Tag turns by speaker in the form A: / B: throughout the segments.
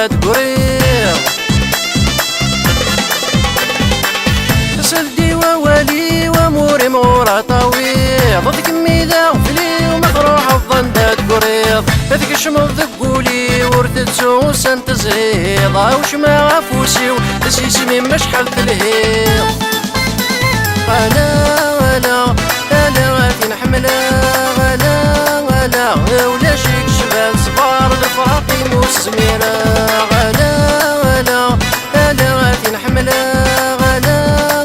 A: تقرير سلدي ووالي وموري مورا طويل ضدك ميدا وفلي ومطروح الظن تقرير هذيك الشمل ذقولي ورثت سوسن تزهيض وش ما غفوسي وتسيسمي مشحل تلهيض غلا غادي نحملها غلا ولا شيك شبان صبار الفراقي مسميرة غلا غادي نحملها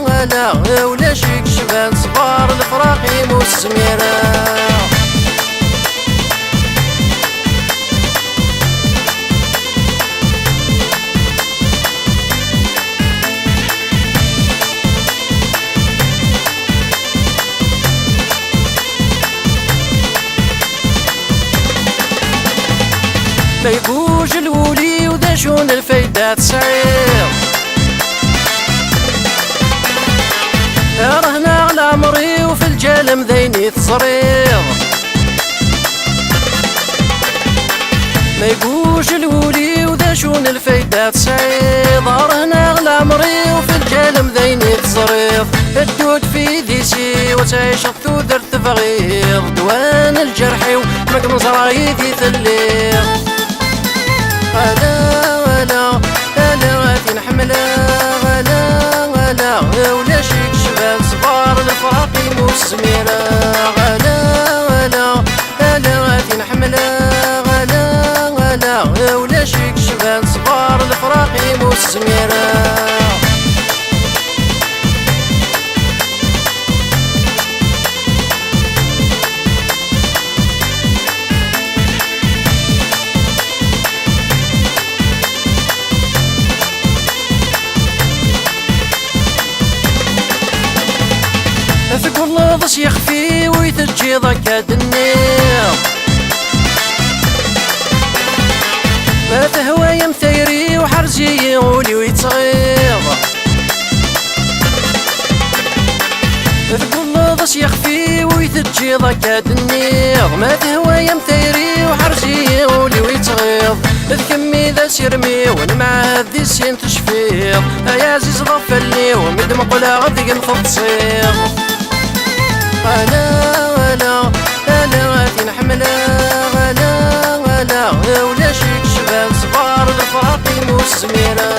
A: غلا ولا شيك شبان صبار الفراقي مسميرة ما يبوج الولي وداشون الفايدة تصعير رهنا على عمري وفي الجالم ذيني تصرير ما يبوج الولي وداشون الفايدة تصعير رهنا على عمري وفي الجالم ذيني تصرير الدود في ديسي وتعيش الثودر تفغير دوان الجرحي ومك مزرايدي تلير غلا غادي نحملها غلا ولا شيك شبان صبار الفراقي مسميرة غلا غادي نحملها غلا ولا شيك شبان صبار الفراقي مسميرة تقول لضس يخفي ويتجي ضكاد النير ما تهوى يمثيري وحرزي يغولي ويتغير تقول لضس يخفي ويتجي ضكاد النير ما تهوى يمثيري وحرزي يغولي ويتغير ذكمي ذا سيرمي ونمع هذي السين تشفير يا عزيز ضفلني ومد مقولها غدي نفض تصير غلا غادي نحملها غلا ولا شيك شبان صبار الفراقي مسميرة